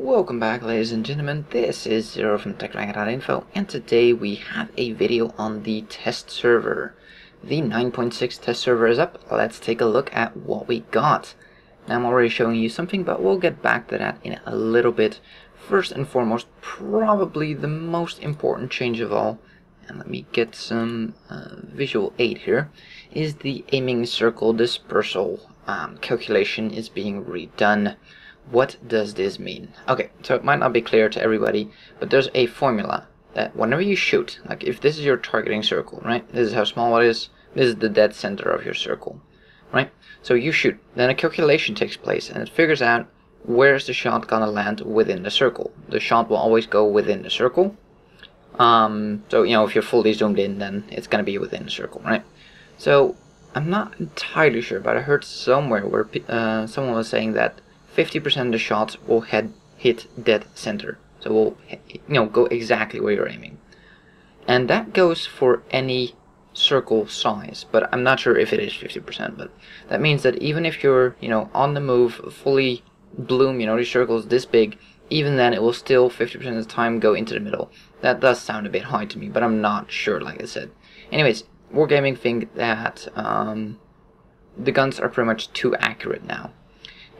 Welcome back, ladies and gentlemen. This is Zero from TechDragon.info, and today we have a video on the test server. The 9.6 test server is up. Let's take a look at what we got. Now, I'm already showing you something, but we'll get back to that in a little bit. First and foremost, probably the most important change of all, and let me get some visual aid here, is the aiming circle dispersal calculation is being redone. What does this mean? Okay, so it might not be clear to everybody, but there's a formula that whenever you shoot, like if this is your targeting circle, right? This is how small it is. This is the dead center of your circle, right? So you shoot, then a calculation takes place, and it figures out where's the shot gonna land within the circle. The shot will always go within the circle. So you know, if you're fully zoomed in, then it's gonna be within the circle, right? So I'm not entirely sure, but I heard somewhere where someone was saying that 50% of the shots will hit dead center, so will go exactly where you're aiming, and that goes for any circle size. But I'm not sure if it is 50%. But that means that even if you're on the move, fully bloom, the circle is this big, even then it will still 50% of the time go into the middle. That does sound a bit high to me, but I'm not sure, like I said. Anyways, Wargaming think that the guns are pretty much too accurate now.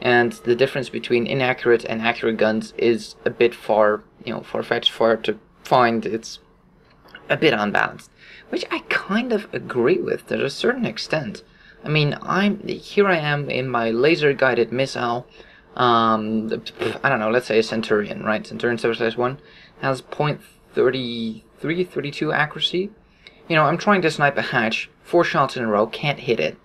And the difference between inaccurate and accurate guns is a bit far-fetched for to find. It's a bit unbalanced, which I kind of agree with to a certain extent. I mean, here I am in my laser-guided missile. I don't know, let's say a Centurion, right? Centurion 7/1 has 0.33, 32 accuracy. I'm trying to snipe a hatch, 4 shots in a row, can't hit it.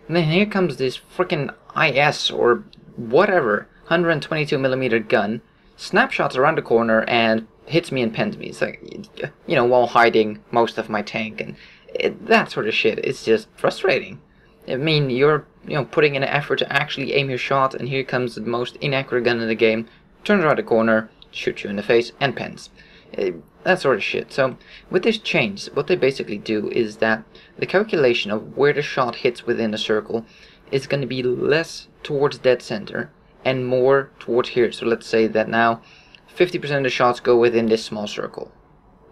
And then here comes this freaking IS or whatever 122mm gun, snapshots around the corner and hits me and pens me. It's like, while hiding most of my tank, and that sort of shit. It's just frustrating. I mean, you're putting in an effort to actually aim your shot, and here comes the most inaccurate gun in the game, turns around the corner, shoots you in the face, and pens. That sort of shit. So with this change, what they basically do is that the calculation of where the shot hits within a circle is going to be less towards dead center and more towards here. So let's say that now 50% of the shots go within this small circle,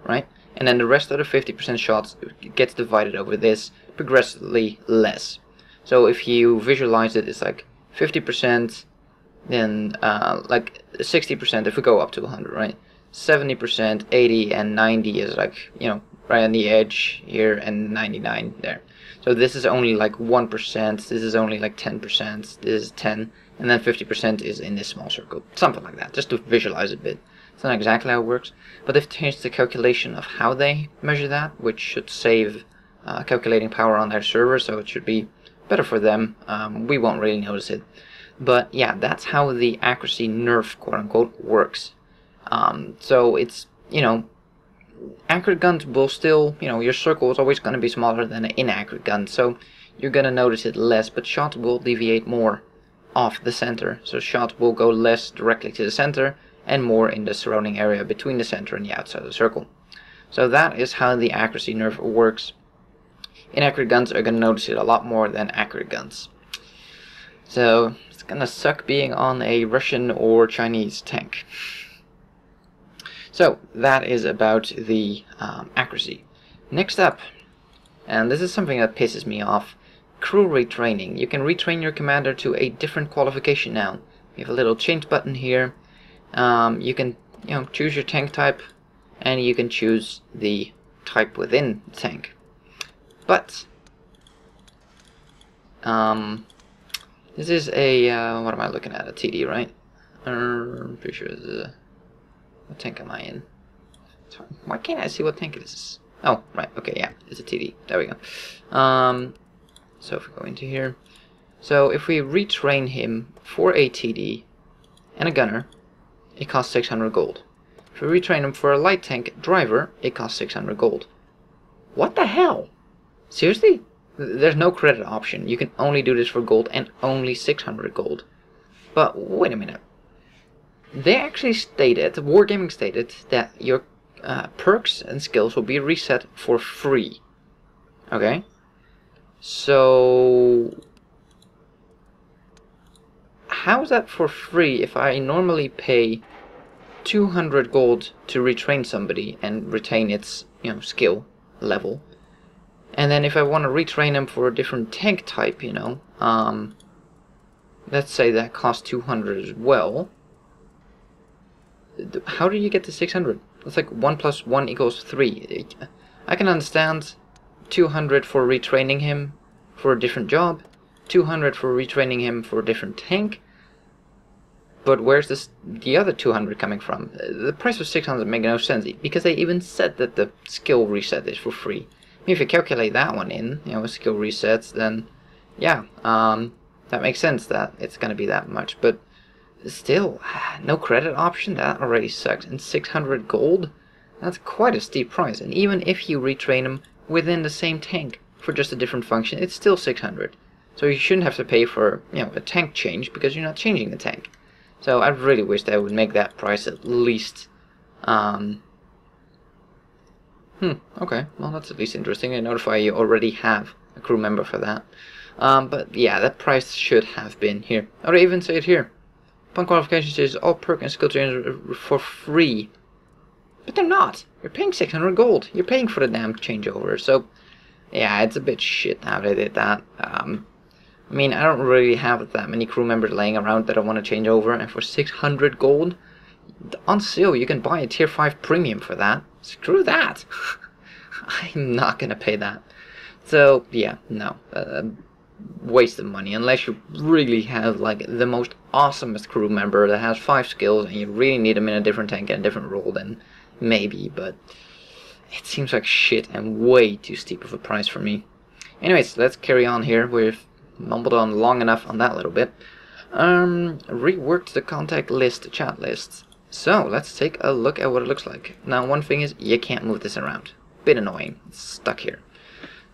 right? And then the rest of the 50% shots gets divided over this progressively less. So if you visualize it, it's like 50%, then like 60% if we go up to 100, right? 70%, 80, and 90 is like, right on the edge here, and 99 there. So this is only like 1%, this is only like 10%, this is 10, and then 50% is in this small circle. Something like that, just to visualize a bit. It's not exactly how it works, but they've changed the calculation of how they measure that, which should save calculating power on their server, so it should be better for them. We won't really notice it. But yeah, that's how the accuracy nerf, quote-unquote, works. So it's, accurate guns will still, your circle is always going to be smaller than an inaccurate gun, so you're going to notice it less, but shots will deviate more off the center. So shots will go less directly to the center and more in the surrounding area between the center and the outside of the circle. So that is how the accuracy nerf works. Inaccurate guns are going to notice it a lot more than accurate guns. So it's going to suck being on a Russian or Chinese tank. So that is about the accuracy. Next up, and this is something that pisses me off, crew retraining. You can retrain your commander to a different qualification now. You have a little change button here. You can choose your tank type, and you can choose the type within the tank. But this is a what am I looking at? A TD, right? I'm pretty sure this is a... What tank am I in? Sorry, why can't I see what tank it is? Oh, right, okay, yeah, it's a TD. There we go. So if we go into here, so if we retrain him for a TD and a gunner, it costs 600 gold. If we retrain him for a light tank driver, it costs 600 gold. What the hell? Seriously? There's no credit option. You can only do this for gold and only 600 gold. But wait a minute. They actually stated, Wargaming stated, that your perks and skills will be reset for free. Okay? So how is that for free if I normally pay 200 gold to retrain somebody and retain its, you know, skill level. And then if I want to retrain them for a different tank type, you know, let's say that costs 200 as well. How do you get to 600? It's like 1 plus 1 equals 3. I can understand 200 for retraining him for a different job, 200 for retraining him for a different tank, but where's the other 200 coming from? The price of 600 makes no sense, because they even said that the skill reset is for free. I mean, if you calculate that one in, you know, skill resets, then yeah, that makes sense that it's gonna be that much, but still, no credit option, that already sucks. And 600 gold? That's quite a steep price. And even if you retrain them within the same tank for just a different function, it's still 600. So you shouldn't have to pay for, you know, a tank change because you're not changing the tank. So I really wish they would make that price at least. Okay, well that's at least interesting. They notify you already have a crew member for that. But yeah, that price should have been here. Or they even say it here. Upon qualification stages, all perk and skill trainers are for free. But they're not. You're paying 600 gold. You're paying for the damn changeover. So, yeah, it's a bit shit how they did that. I mean, I don't really have that many crew members laying around that I want to change over. And for 600 gold, on sale, you can buy a tier 5 premium for that. Screw that. I'm not going to pay that. So, yeah, no. Waste of money, unless you really have like the most awesomest crew member that has 5 skills and you really need them in a different tank and a different role, then maybe, but it seems like shit and way too steep of a price for me. Anyways, let's carry on here. We've mumbled on long enough on that little bit. Reworked the contact list, chat list. So let's take a look at what it looks like. Now, one thing is you can't move this around. Bit annoying. It's stuck here.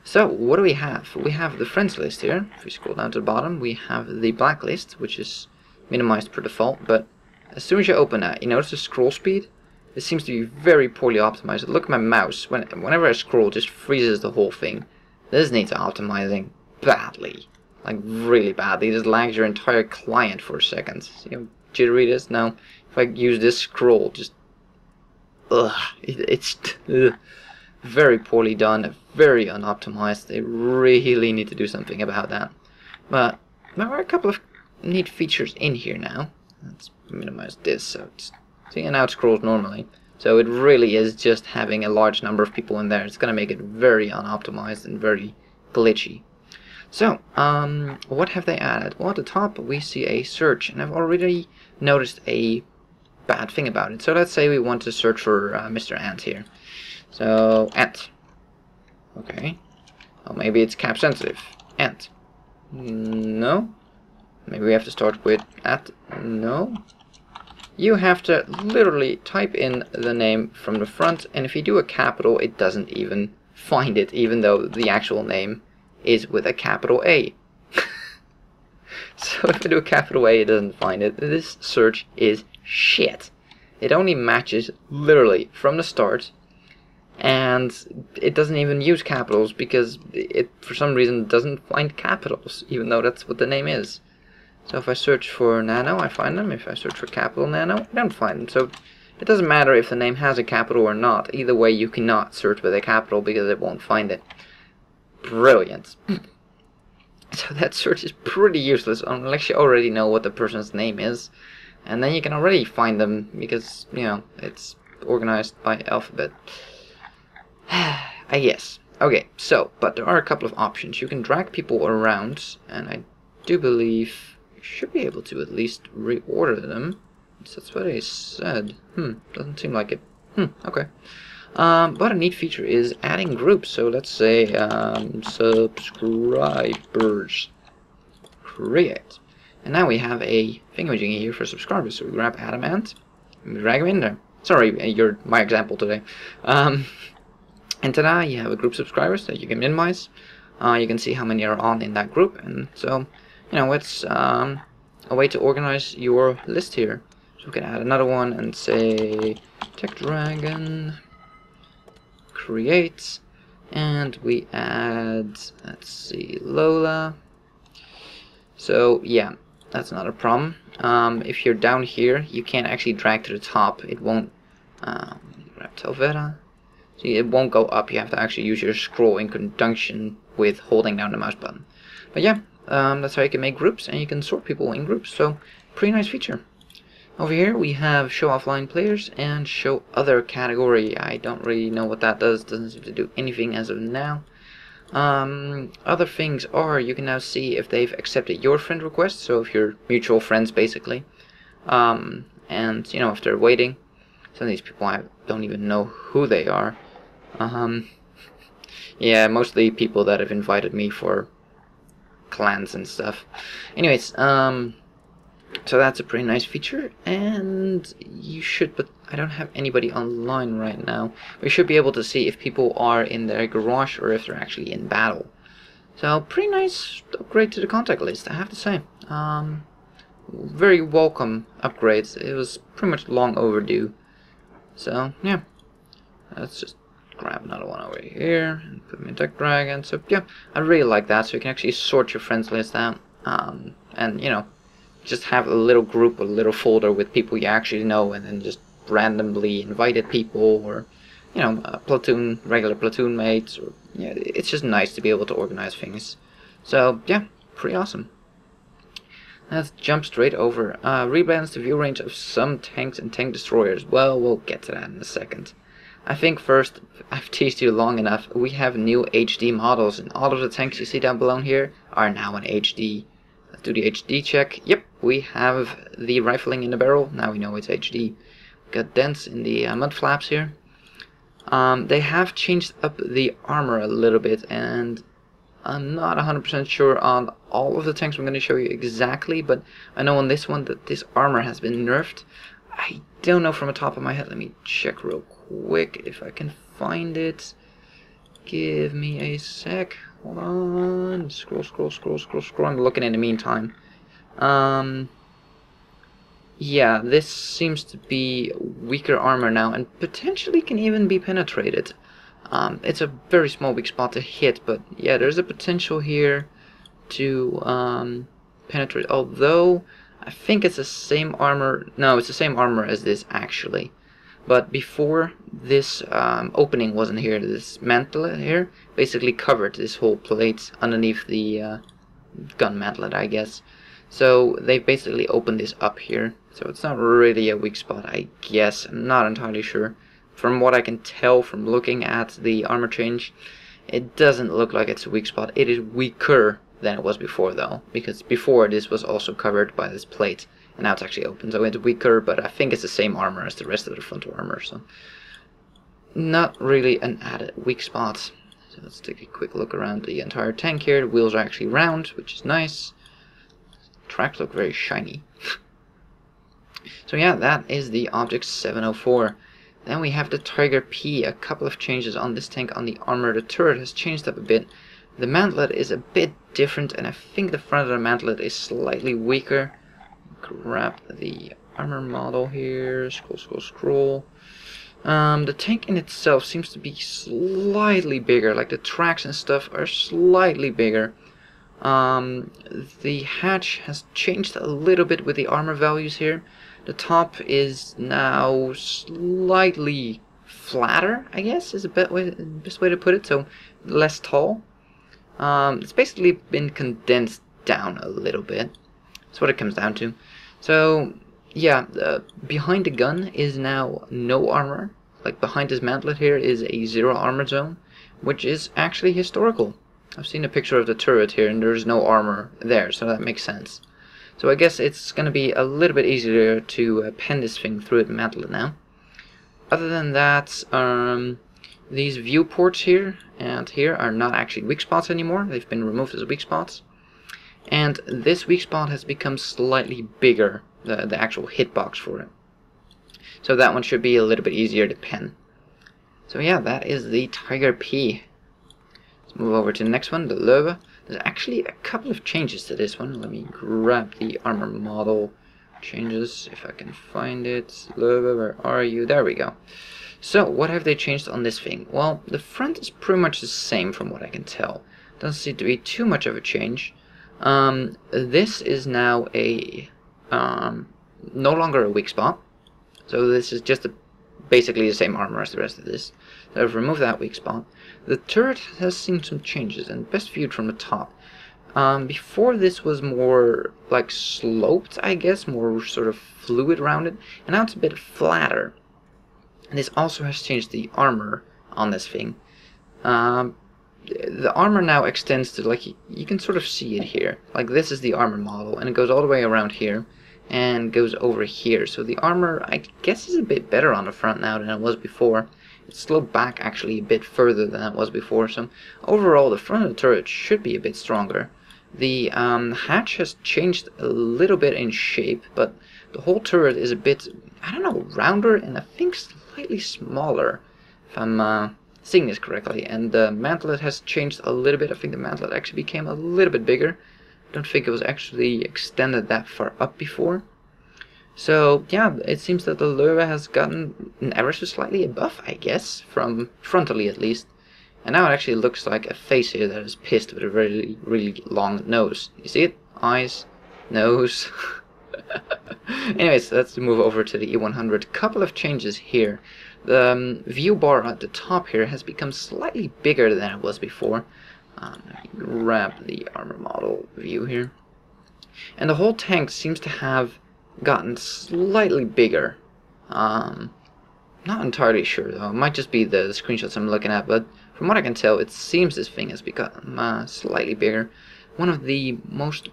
So, what do we have? We have the friends list here. If we scroll down to the bottom, we have the blacklist, which is minimized per default, but as soon as you open that, you notice the scroll speed? It seems to be very poorly optimized. Look at my mouse. Whenever I scroll, it just freezes the whole thing. This needs optimizing badly. Like, really badly. This lags your entire client for a second. See how jittery it is? Now, if I use this scroll, just... it's... very poorly done, very unoptimized. They really need to do something about that. But there are a couple of neat features in here now. Let's minimize this so it's seeing and out scrolls normally. So it really is just having a large number of people in there. It's gonna make it very unoptimized and very glitchy. So, what have they added? Well, at the top we see a search, and I've already noticed a bad thing about it. So let's say we want to search for Mr. Ant here. So, Ant. Okay. Well, maybe it's cap sensitive. Ant. No. Maybe we have to start with at. No. You have to literally type in the name from the front, and if you do a capital, it doesn't even find it, even though the actual name is with a capital A. So if I do a capital A, it doesn't find it. This search is shit. It only matches literally from the start. And it doesn't even use capitals because it, for some reason, doesn't find capitals, even though that's what the name is. So if I search for Nano, I find them. If I search for capital Nano, I don't find them. So it doesn't matter if the name has a capital or not. Either way, you cannot search with a capital because it won't find it. Brilliant. So that search is pretty useless unless you already know what the person's name is. And then you can already find them because, you know, it's organized by alphabet. Yes. Okay, so, but there are a couple of options. You can drag people around, and I do believe you should be able to at least reorder them. That's what I said. Doesn't seem like it. Okay. But a neat feature is adding groups. So let's say subscribers. Create. And now we have a thingamajiggy here for subscribers. So we grab Adamant and we drag him in there. Sorry, you're my example today. And tada, you have a group subscribers that you can minimize. You can see how many are on in that group, and so, you know, it's a way to organize your list here. So we can add another one and say TechDragon create, and we add, let's see, Lola. So yeah, that's not a problem. If you're down here, you can't actually drag to the top. It won't. Grab Telvera. See, it won't go up. You have to actually use your scroll in conjunction with holding down the mouse button. But yeah, that's how you can make groups, and you can sort people in groups. So, pretty nice feature. Over here we have show offline players and show other category. I don't really know what that does. Doesn't seem to do anything as of now. Other things are you can now see if they've accepted your friend request. So if you're mutual friends basically, and you know if they're waiting. Some of these people I don't even know who they are. Yeah, mostly people that have invited me for clans and stuff. Anyways, so that's a pretty nice feature, and you should, but I don't have anybody online right now. We should be able to see if people are in their garage or if they're actually in battle. So pretty nice upgrade to the contact list, I have to say. Very welcome upgrades. It was pretty much long overdue. So yeah, let's just grab another one over here and put them in TechDragon. So yeah, I really like that. So you can actually sort your friends list out, and you know, just have a little group, a little folder with people you actually know, and then just randomly invited people, or you know, platoon, regular platoon mates. Or yeah, it's just nice to be able to organize things. So yeah, pretty awesome. Let's jump straight over. Rebalance the view range of some tanks and tank destroyers. Well, we'll get to that in a second. I think first, I've teased you long enough. We have new HD models, and all of the tanks you see down below here are now in HD. Let's do the HD check. Yep, we have the rifling in the barrel. Now we know it's HD. Got dents in the mud flaps here. They have changed up the armor a little bit, and I'm not 100% sure on all of the tanks I'm going to show you exactly, but I know on this one that this armor has been nerfed. I don't know from the top of my head. Let me check real quick if I can find it. Give me a sec. Hold on. Scroll. I'm looking in the meantime. Yeah, this seems to be weaker armor now, and potentially can even be penetrated. It's a very small weak spot to hit, but yeah, there's a potential here to penetrate. Although I think it's the same armor. No, it's the same armor as this actually. But before this opening wasn't here, this mantle here basically covered this whole plate underneath the gun mantlet, I guess. So they've basically opened this up here. So it's not really a weak spot, I guess. I'm not entirely sure. From what I can tell from looking at the armor change, it doesn't look like it's a weak spot. It is weaker than it was before though, because before this was also covered by this plate, and now it's actually open, so it's weaker, but I think it's the same armor as the rest of the frontal armor, so not really an added weak spot. So let's take a quick look around the entire tank here. The wheels are actually round, which is nice. Tracks look very shiny. So yeah, that is the Object 704. Then we have the Tiger P. A couple of changes on this tank on the armor. The turret has changed up a bit. The mantlet is a bit different, and I think the front of the mantlet is slightly weaker. Grab the armor model here. Scroll. The tank in itself seems to be slightly bigger. Like the tracks and stuff are slightly bigger. The hatch has changed a little bit with the armor values here. The top is now slightly flatter, I guess, is the best way to put it, so less tall. It's basically been condensed down a little bit. That's what it comes down to. So, yeah, behind the gun is now no armor. Like, behind this mantlet here is a 0 armor zone, which is actually historical. I've seen a picture of the turret here, and there's no armor there, so that makes sense. So I guess it's going to be a little bit easier to pen this thing through the mantlet now. Other than that, these viewports here and here are not actually weak spots anymore. They've been removed as weak spots. And this weak spot has become slightly bigger, the actual hitbox for it. So that one should be a little bit easier to pen. So yeah, that is the Tiger P. Let's move over to the next one, the Lowe. There's actually a couple of changes to this one. Let me grab the armor model changes, if I can find it. Lowe, where are you? There we go. So, what have they changed on this thing? Well, the front is pretty much the same from what I can tell. Doesn't seem to be too much of a change. This is now a no longer a weak spot. So this is just basically the same armor as the rest of this. So I've removed that weak spot. The turret has seen some changes, and best viewed from the top. Before this was more like sloped, I guess, more sort of fluid rounded, and now it's a bit flatter. And this also has changed the armor on this thing. The armor now extends to, like, you can sort of see it here. Like, this is the armor model, and it goes all the way around here and goes over here. So the armor, I guess, is a bit better on the front now than it was before. It's sloped back actually a bit further than it was before. So overall, the front of the turret should be a bit stronger. The hatch has changed a little bit in shape, but the whole turret is a bit, I don't know, rounder and I think slightly smaller, if I'm seeing this correctly. And the mantlet has changed a little bit. I think the mantlet actually became a little bit bigger. I don't think it was actually extended that far up before. So yeah, it seems that the Lowe has gotten an ever so slightly above, I guess, from frontally at least. And now it actually looks like a face here that is pissed with a really, really long nose. You see it? Eyes, nose. Anyways, let's move over to the E100. Couple of changes here. The view bar at the top here has become slightly bigger than it was before. Let me grab the armor model view here. And the whole tank seems to have gotten slightly bigger. Not entirely sure though. It might just be the screenshots I'm looking at, but from what I can tell, it seems this thing has become slightly bigger. One of the most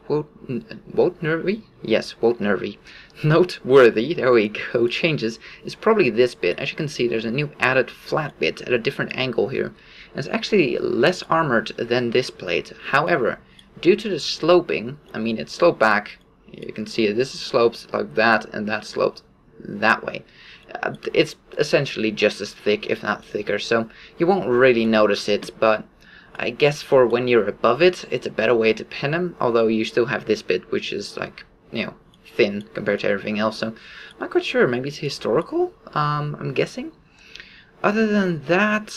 noteworthy, there we go, changes is probably this bit. As you can see, there's a new added flat bit at a different angle here. And it's actually less armored than this plate. However, due to the sloping, I mean, it's sloped back. You can see it. This is sloped like that, and that's sloped that way. It's essentially just as thick, if not thicker, so you won't really notice it, but I guess for when you're above it, it's a better way to pin them, although you still have this bit, which is like, you know, thin compared to everything else, so I'm not quite sure. Maybe it's historical, I'm guessing. Other than that,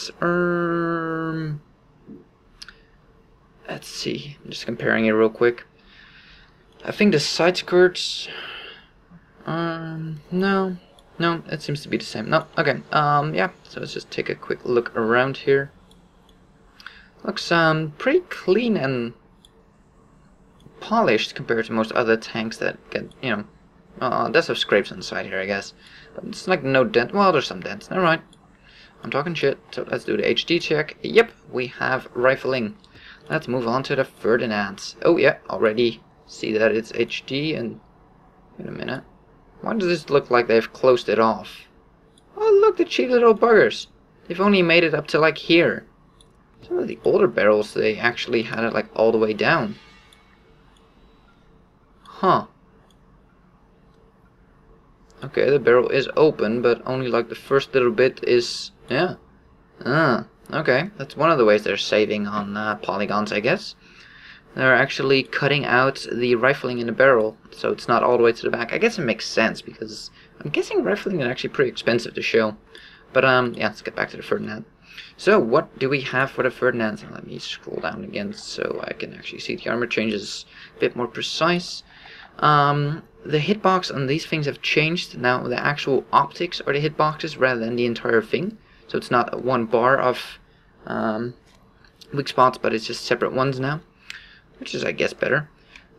let's see, I'm just comparing it real quick. I think the side skirts, no, it seems to be the same. No, okay, yeah, so let's just take a quick look around here. Looks pretty clean and polished compared to most other tanks that get, you know, there's some scrapes on the side here, I guess. But it's like no dent. Well, there's some dents. Never mind. I'm talking shit. So let's do the HD check. Yep, we have rifling. Let's move on to the Ferdinand. Oh yeah, already see that it's HD. And wait a minute. Why does this look like they've closed it off? Oh look, the cheap little buggers. They've only made it up to like here. Some of the older barrels, they actually had it like all the way down. Huh. Okay, the barrel is open, but only like the first little bit is, yeah. Okay, that's one of the ways they're saving on polygons, I guess. They're actually cutting out the rifling in the barrel, so it's not all the way to the back. I guess it makes sense, because I'm guessing rifling is actually pretty expensive to show. But yeah, let's get back to the Ferdinand. So, what do we have for the Ferdinand? Let me scroll down again so I can actually see the armor changes a bit more precise. The hitbox on these things have changed. Now, the actual optics are the hitboxes rather than the entire thing. So, it's not one bar of weak spots, but it's just separate ones now, which is, I guess, better.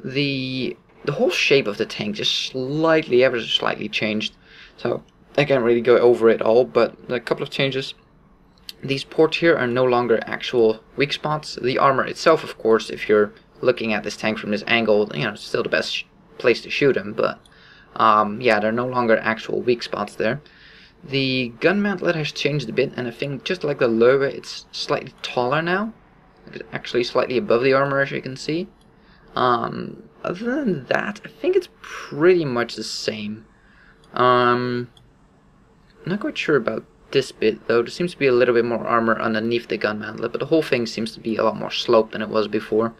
The whole shape of the tank just slightly, ever so slightly changed. So, I can't really go over it all, but a couple of changes. These ports here are no longer actual weak spots. The armor itself, of course, if you're looking at this tank from this angle, you know, it's still the best place to shoot them, but yeah, they're no longer actual weak spots there. The gun mantlet has changed a bit, and I think just like the Lowe, it's slightly taller now. It's actually slightly above the armor, as you can see. Other than that, I think it's pretty much the same. I'm not quite sure about this bit though. There seems to be a little bit more armor underneath the gun mantlet, but the whole thing seems to be a lot more sloped than it was before.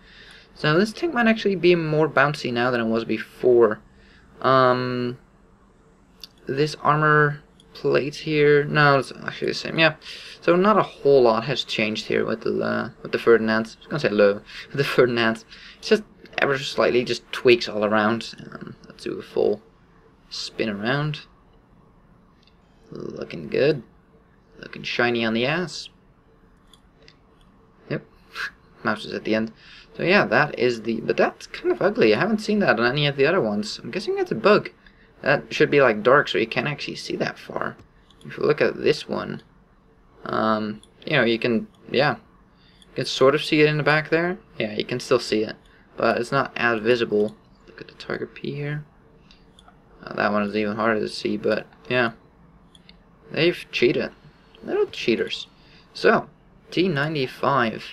So this tank might actually be more bouncy now than it was before. This armor plate here, no, it's actually the same. Yeah, so not a whole lot has changed here with the Ferdinand. I was gonna say Lowe, with the Ferdinand. It's just ever so slightly, just tweaks all around. Let's do a full spin around. Looking good. Looking shiny on the ass. Yep. Mouse is at the end. So yeah, that is the... But that's kind of ugly. I haven't seen that on any of the other ones. I'm guessing that's a bug. That should be like dark so you can't actually see that far. If you look at this one, you know, you can, yeah, you can sort of see it in the back there. Yeah, you can still see it, but it's not as visible. Look at the target P here. That one is even harder to see, but yeah, they've cheated. Little cheaters. So, T95.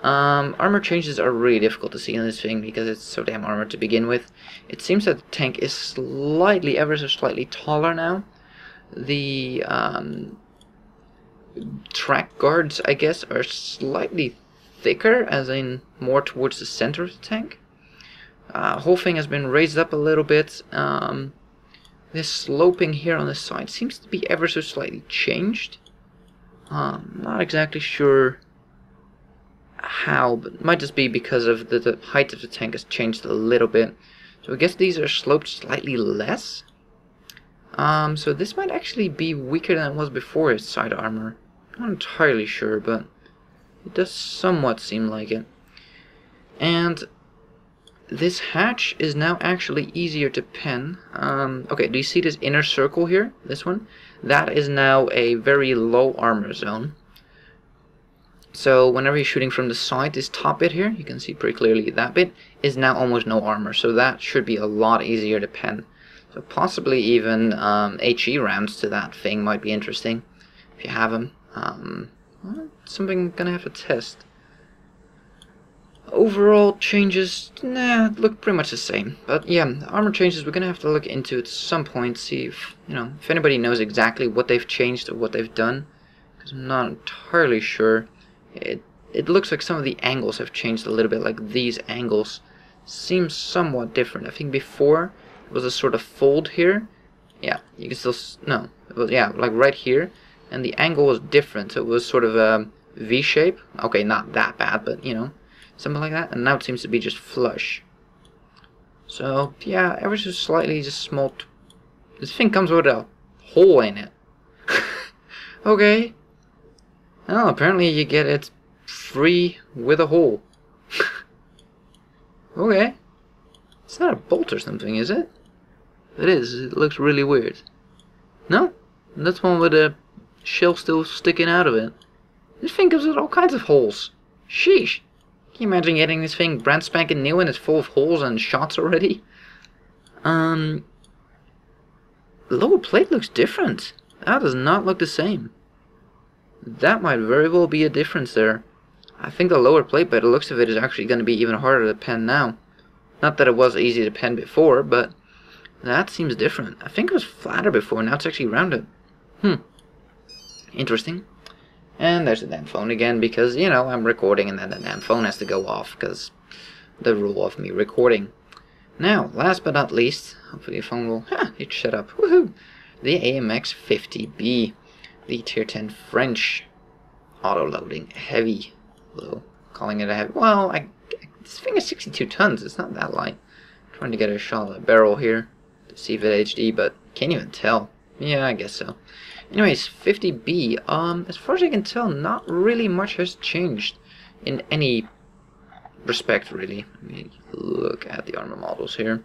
Armor changes are really difficult to see in this thing because it's so damn armored to begin with. It seems that the tank is slightly, ever so slightly taller now. The track guards, I guess, are slightly thicker, as in more towards the center of the tank. Whole thing has been raised up a little bit. This sloping here on the side seems to be ever so slightly changed. Not exactly sure how, but it might just be because of the height of the tank has changed a little bit. So I guess these are sloped slightly less. So this might actually be weaker than it was before its side armor. Not entirely sure, but it does somewhat seem like it. And this hatch is now actually easier to pen. Okay, do you see this inner circle here? This one? That is now a very low armor zone. So whenever you're shooting from the side, this top bit here, you can see pretty clearly that bit is now almost no armor. So that should be a lot easier to pen. So possibly even HE rounds to that thing might be interesting if you have them. Well, something I'm gonna have to test. Overall changes, nah, look pretty much the same. But yeah, armor changes we're gonna have to look into at some point, see if, you know, if anybody knows exactly what they've changed or what they've done, because I'm not entirely sure. It looks like some of the angles have changed a little bit, like these angles seem somewhat different. I think before it was a sort of fold here. Yeah, you can still, no, it was, yeah, like right here, and the angle was different. So it was sort of a V shape. Okay, not that bad, but you know, something like that. And now it seems to be just flush. So yeah, ever so slightly, just small. This thing comes with a hole in it. Okay. Oh, apparently you get it free with a hole. Okay. It's not a bolt or something, is it? It is. It looks really weird. No? That's one with a shell still sticking out of it. This thing comes with all kinds of holes. Sheesh. Can you imagine getting this thing brand spanking new and it's full of holes and shots already? The lower plate looks different. That does not look the same. That might very well be a difference there. I think the lower plate, by the looks of it, is actually going to be even harder to pen now. Not that it was easy to pen before, but that seems different. I think it was flatter before, now it's actually rounded. Interesting. And there's the damn phone again, because, you know, I'm recording and then the damn phone has to go off, because the rule of me recording. Now, last but not least, hopefully the phone will, it shut up, woohoo! The AMX 50B. The tier 10 French auto-loading heavy. Lowe calling it a heavy. Well, this thing is 62 tons. It's not that light. I'm trying to get a shot of the barrel here to see if it HD, but can't even tell. Yeah, I guess so. Anyways, 50B. As far as I can tell, not really much has changed in any respect, really. Let me look at the armor models here.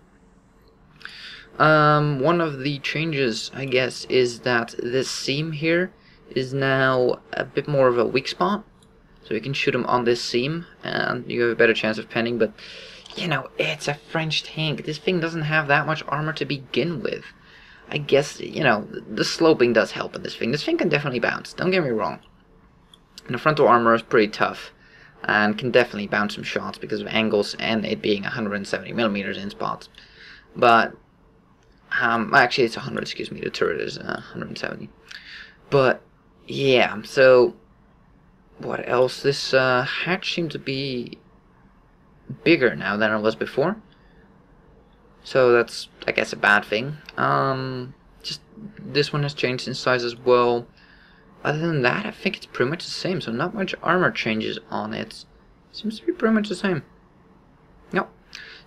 One of the changes, I guess, is that this seam here is now a bit more of a weak spot. So you can shoot them on this seam and you have a better chance of penning, but you know, it's a French tank. This thing doesn't have that much armor to begin with. I guess, you know, the sloping does help in this thing. This thing can definitely bounce, don't get me wrong. And the frontal armor is pretty tough and can definitely bounce some shots because of angles and it being 170mm in spots. But actually it's 100, excuse me, the turret is 170. But yeah, so what else? This hatch seemed to be bigger now than it was before. So that's, I guess, a bad thing. Just this one has changed in size as well. Other than that, I think it's pretty much the same. So not much armor changes on it. Seems to be pretty much the same. Yep.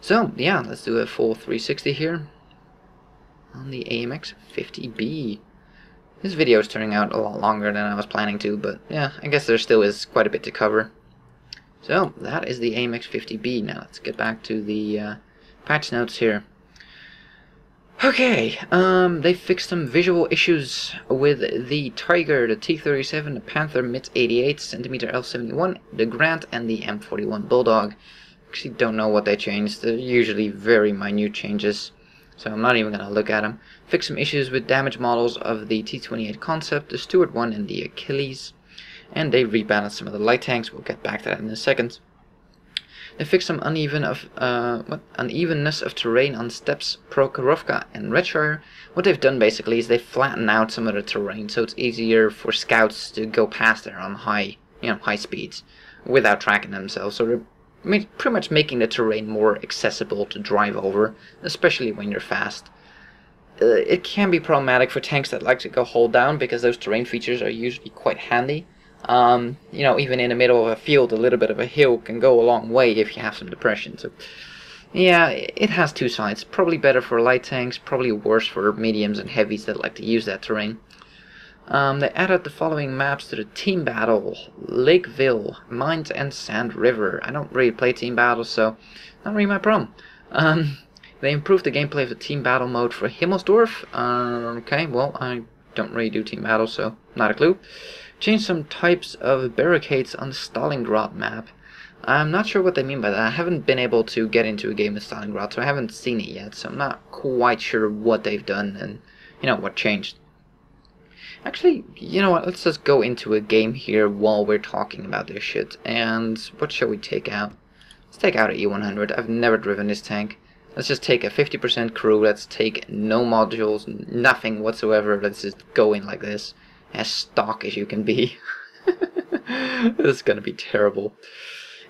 So yeah, let's do a full 360 here on the AMX 50B. This video is turning out a lot longer than I was planning to, but yeah, I guess there still is quite a bit to cover. So that is the AMX 50B. Now let's get back to the patch notes here. Okay, they fixed some visual issues with the Tiger, the T37, the Panther MIT 88, cm L71, the Grant, and the M41 Bulldog. Actually don't know what they changed. They're usually very minute changes, so I'm not even going to look at them. Fixed some issues with damage models of the T28 Concept, the Stuart 1, and the Achilles. And they rebalanced some of the light tanks. We'll get back to that in a second. They fixed some unevenness of terrain on steps, Prokhorovka, and Redshire. What they've done basically is they flatten out some of the terrain, so it's easier for scouts to go past there on high speeds without tracking themselves. So they're pretty much making the terrain more accessible to drive over, especially when you're fast. It can be problematic for tanks that like to go hold down, because those terrain features are usually quite handy. Even in the middle of a field, a little bit of a hill can go a long way if you have some depression. So yeah, it has two sides. Probably better for light tanks, probably worse for mediums and heavies that like to use that terrain. They added the following maps to the Team Battle: Lakeville, Mines, and Sand River. I don't really play Team Battle, so not really my problem. They improved the gameplay of the Team Battle mode for Himmelsdorf. Okay, well, I don't really do Team Battle, so not a clue. Changed some types of barricades on the Stalingrad map. I'm not sure what they mean by that. I haven't been able to get into a game with Stalingrad, so I haven't seen it yet, so I'm not quite sure what they've done and, what changed. Actually, you know what, let's just go into a game here while we're talking about this shit. And what shall we take out? Let's take out an E100. I've never driven this tank. Let's just take a 50% crew. Let's take no modules, nothing whatsoever. Let's just go in like this. As stock as you can be. This is gonna be terrible.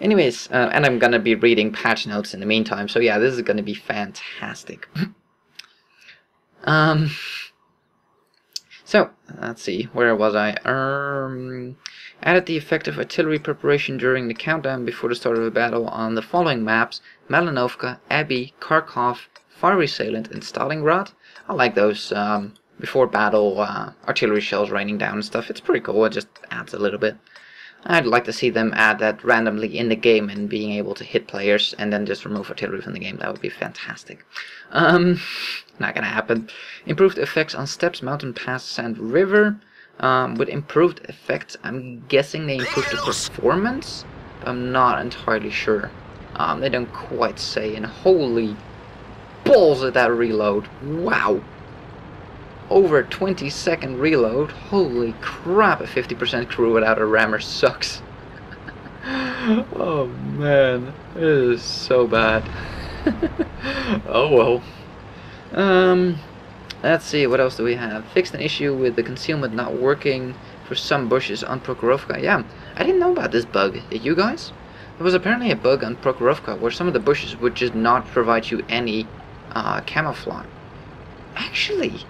Anyways, and I'm gonna be reading patch notes in the meantime, so yeah, this is gonna be fantastic. So, let's see, where was I? Added the effect of artillery preparation during the countdown before the start of a battle on the following maps: Malinovka, Abbey, Kharkov, Fiery Salient, and Stalingrad. I like those before battle artillery shells raining down and stuff. It's pretty cool. It just adds a little bit. I'd like to see them add that randomly in the game and being able to hit players and then just remove artillery from the game. That would be fantastic. Not gonna happen. Improved effects on steps, mountain pass, Sand River. With improved effects, I'm guessing they improved the performance, but I'm not entirely sure. They don't quite say. And holy balls at that reload. Wow. Over 20-second reload. Holy crap, a 50% crew without a rammer sucks. Oh man, it is so bad. Oh well. Let's see, what else do we have? Fixed an issue with the concealment not working for some bushes on Prokhorovka. Yeah, I didn't know about this bug. Did you guys? There was apparently a bug on Prokhorovka where some of the bushes would just not provide you any camouflage. Actually,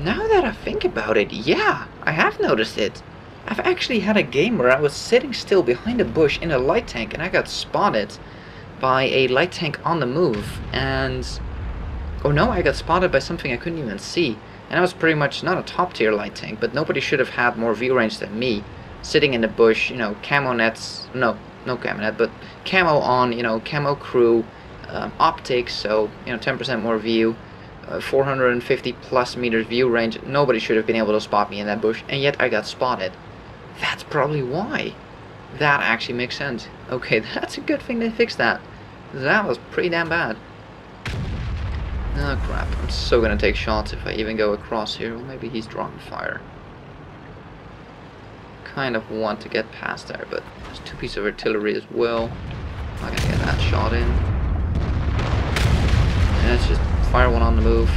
now that I think about it, yeah, I have noticed it. I've actually had a game where I was sitting still behind a bush in a light tank and I got spotted by a light tank on the move, and oh no, I got spotted by something I couldn't even see. And I was pretty much not a top tier light tank, but nobody should have had more view range than me, sitting in the bush, camo nets, no camo net, but camo on, camo crew, optics, so 10% more view, 450 plus meters view range. Nobody should have been able to spot me in that bush, and yet I got spotted. That's probably why. That actually makes sense. Okay, that's a good thing they fixed that. That was pretty damn bad. Oh crap, I'm so gonna take shots if I even go across here. Well, maybe he's drawing fire. Kind of want to get past there, but there's two pieces of artillery as well. I'm not gonna get that shot in. And let's just fire one on the move.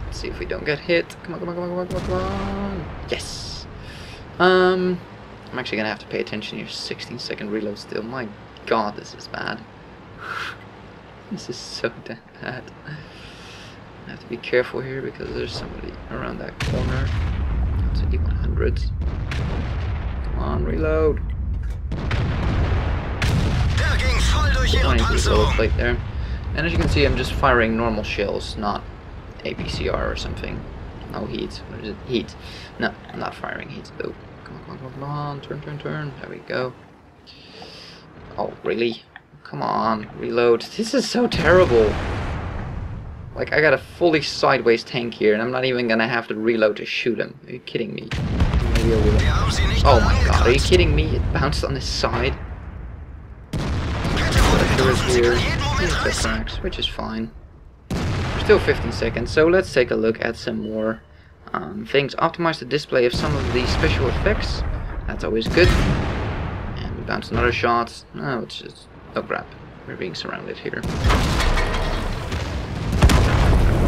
Let's see if we don't get hit. Come on, come on, come on, come on, come on. Yes! I'm actually gonna have to pay attention here. 16-second reload still. My god, this is bad. This is so damn bad. I have to be careful here because there's somebody around that corner. It's a D100. Come on, reload. One into the lower plate there. And as you can see, I'm just firing normal shells, not ABCR or something. No heat. What is it? Heat. No, I'm not firing heat. Oh, come on. Turn. There we go. Oh, really? Come on. Reload. This is so terrible. Like, I got a fully sideways tank here, and I'm not even gonna have to reload to shoot him. Are you kidding me? Maybe I will. Oh my god, are you kidding me? It bounced on his side. Here. Cracks, which is fine. Still 15 seconds, so let's take a look at some more things. Optimize the display of some of the special effects. That's always good. And we bounce another shot. Oh, it's just... oh crap. We're being surrounded here.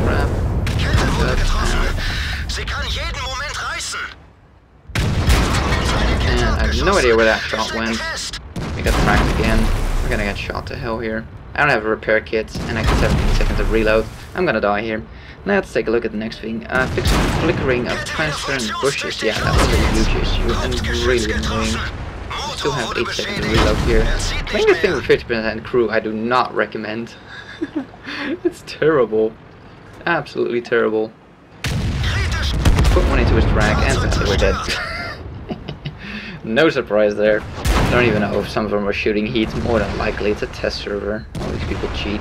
Crap. And I have no idea where that shot went. We got cracked again. We're gonna get shot to hell here. I don't have a repair kit, and I got 17 seconds of reload. I'm gonna die here. Now let's take a look at the next thing. Fix the flickering of transparent bushes. Yeah, that was a huge issue and really annoying. I still have 8 seconds of reload here. Playing this thing with 50% crew, I do not recommend. It's terrible. Absolutely terrible. Put one into his drag, and we're dead. No surprise there. I don't even know if some of them are shooting heat. More than likely, it's a test server. All these people cheat.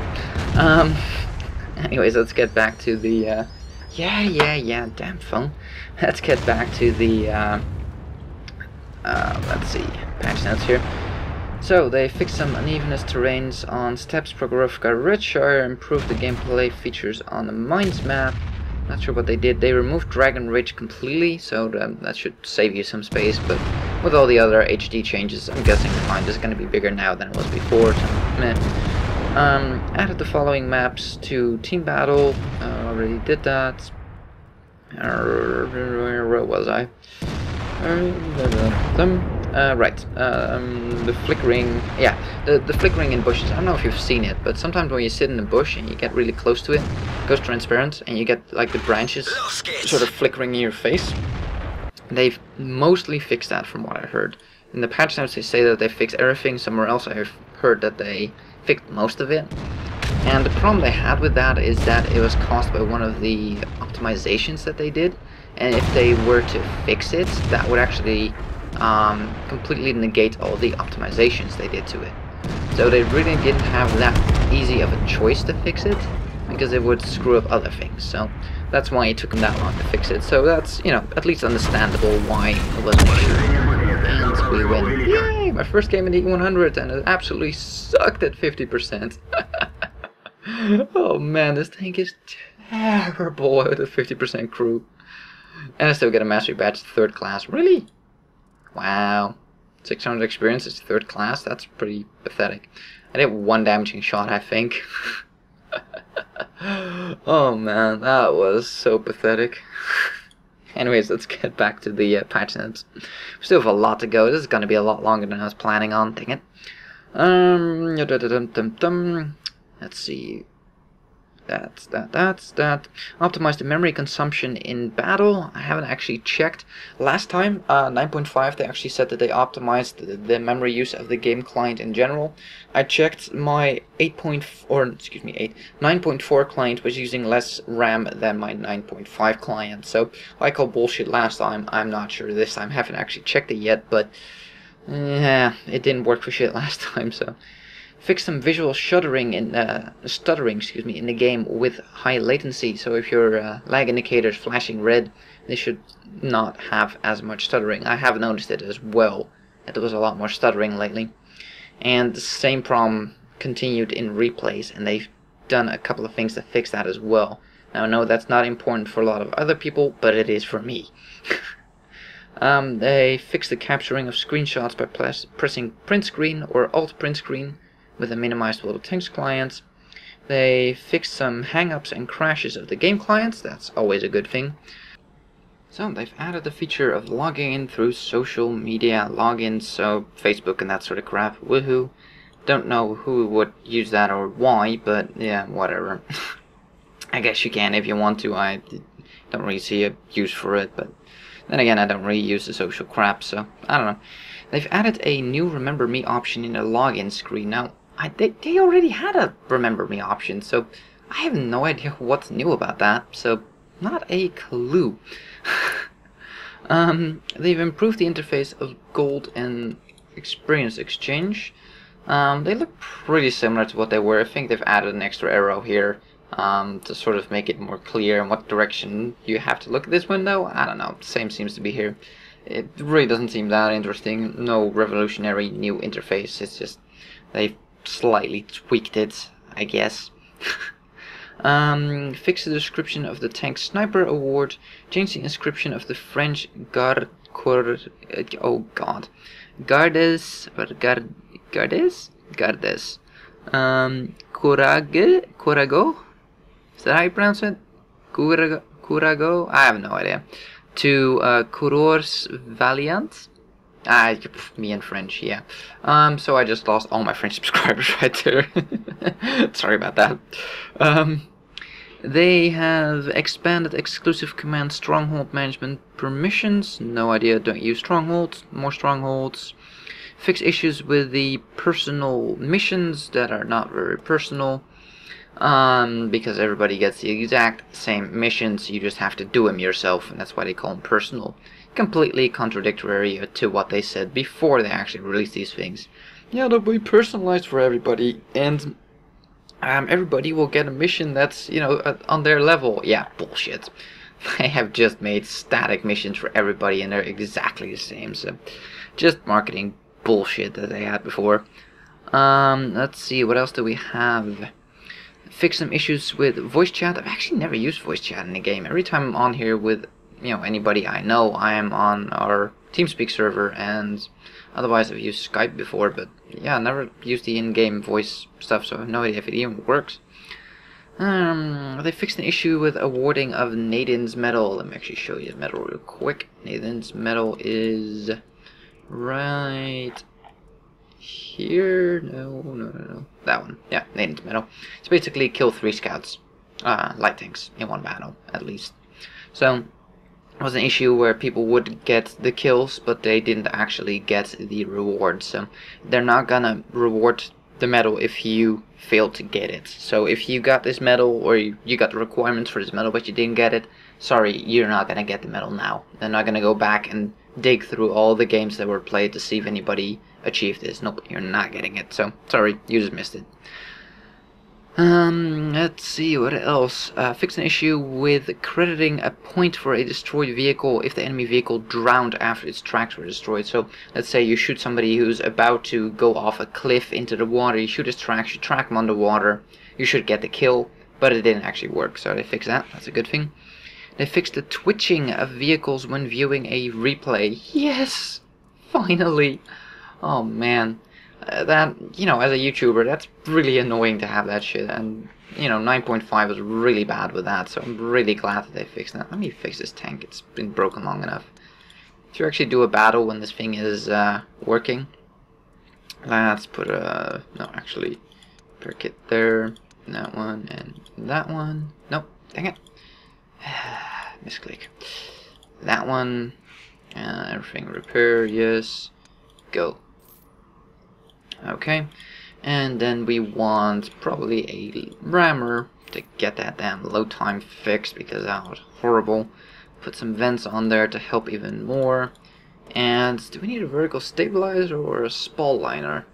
Anyways, let's get back to the... yeah, damn phone. Let's get back to the... let's see, patch notes here. So, they fixed some unevenness terrains on steps, Prokhorovka, Redshire, improved the gameplay features on the mines map. Not sure what they did. They removed Dragon Ridge completely, so that should save you some space, but with all the other HD changes, I'm guessing the mine is going to be bigger now than it was before, so meh. Added the following maps to Team Battle. Already did that. Where was I? The flickering, yeah, the flickering in bushes. I don't know if you've seen it, but sometimes when you sit in a bush and you get really close to it, it goes transparent, and you get like the branches sort of flickering in your face. They've mostly fixed that from what I heard. In the patch notes they say that they fixed everything. Somewhere else I've heard that they fixed most of it. And the problem they had with that is that it was caused by one of the optimizations that they did. And if they were to fix it, that would actually completely negate all the optimizations they did to it. So they really didn't have that easy of a choice to fix it, because it would screw up other things. So that's why it took them that long to fix it. So that's, you know, at least understandable why it was an issue. And we win. Yay! My first game in the E100, and it absolutely sucked at 50%. Oh man, this tank is terrible with a 50% crew. And I still get a mastery badge 3rd class. Really? Wow. 600 experience is 3rd class? That's pretty pathetic. I did 1 damaging shot, I think. Oh man, that was so pathetic. Anyways, let's get back to the patch notes. We still have a lot to go. This is going to be a lot longer than I was planning on. Dang it. Let's see. That's that. Optimize the memory consumption in battle. I haven't actually checked. Last time, 9.5, they actually said that they optimized the memory use of the game client in general. I checked my 9.4 client was using less RAM than my 9.5 client. So I called bullshit last time. I'm not sure this time. I haven't actually checked it yet, but yeah, it didn't work for shit last time. So. Fix some visual stuttering in the game with high latency. So if your lag indicator is flashing red, they should not have as much stuttering. I have noticed it as well, that there was a lot more stuttering lately. And the same problem continued in replays, and they've done a couple of things to fix that as well. Now I know that's not important for a lot of other people, but it is for me. They fixed the capturing of screenshots by pressing print screen or alt print screen with a minimized World of Tanks client. They fixed some hang-ups and crashes of the game clients. That's always a good thing. So they've added the feature of logging in through social media logins, so Facebook and that sort of crap. Woohoo. Don't know who would use that or why, but yeah, whatever. I guess you can if you want to. I don't really see a use for it, but then again, I don't really use the social crap, so I don't know. They've added a new Remember Me option in the login screen. Now, they already had a remember me option, so I have no idea what's new about that. So not a clue. They've improved the interface of gold and experience exchange. They look pretty similar to what they were. I think they've added an extra arrow here to sort of make it more clear in what direction you have to look at this window. I don't know, same seems to be here. It really doesn't seem that interesting. No revolutionary new interface. It's just they've slightly tweaked it, I guess. Fix the description of the tank sniper award. Change the inscription of the French Gardes. Courago. Is that how you pronounce it? Courago? I have no idea. To Coureurs Valiant. Me and French, yeah. So I just lost all my French subscribers right there. Sorry about that. They have expanded exclusive command stronghold management permissions. No idea, don't use strongholds. More strongholds. Fix issues with the personal missions that are not very personal. Because everybody gets the exact same missions, you just have to do them yourself, and that's why they call them personal. Completely contradictory to what they said before they actually released these things. Yeah, they'll be personalized for everybody, and everybody will get a mission that's, you know, on their level. Yeah, bullshit. They have just made static missions for everybody, and they're exactly the same. So, just marketing bullshit that they had before. Let's see, what else do we have? Fix some issues with voice chat. I've actually never used voice chat in the game. Every time I'm on here with, you know, anybody I know, I am on our TeamSpeak server, and otherwise I've used Skype before, but yeah, never used the in-game voice stuff, so I have no idea if it even works. They fixed an issue with awarding of Nathan's medal. Let me actually show you the medal real quick. Nathan's medal is right here. No. That one. Yeah, Nathan's medal. It's basically kill 3 scouts, light tanks, in one battle, at least. So, it was an issue where people would get the kills, but they didn't actually get the reward. So, they're not gonna reward the medal if you failed to get it. So, if you got this medal, or you got the requirements for this medal, but you didn't get it, sorry, you're not gonna get the medal now. They're not gonna go back and dig through all the games that were played to see if anybody achieved this. Nope, you're not getting it. So, sorry, you just missed it. Let's see, what else? Fix an issue with crediting a point for a destroyed vehicle if the enemy vehicle drowned after its tracks were destroyed. So, let's say you shoot somebody who's about to go off a cliff into the water, you shoot his tracks, you track him underwater, you should get the kill, but it didn't actually work, so they fixed that. That's a good thing. They fixed the twitching of vehicles when viewing a replay. Yes! Finally! Oh man. That, you know, as a YouTuber, that's really annoying to have that shit, and, you know, 9.5 was really bad with that, so I'm really glad that they fixed that. Let me fix this tank, it's been broken long enough. To actually do a battle when this thing is working, let's put a, no, actually, perk it there, that one, and that one. Nope, dang it. Misclick. That one, everything repair, yes, go. Okay, and then we want probably a rammer to get that damn load time fixed, because that was horrible. Put some vents on there to help even more. And do we need a vertical stabilizer or a spall liner?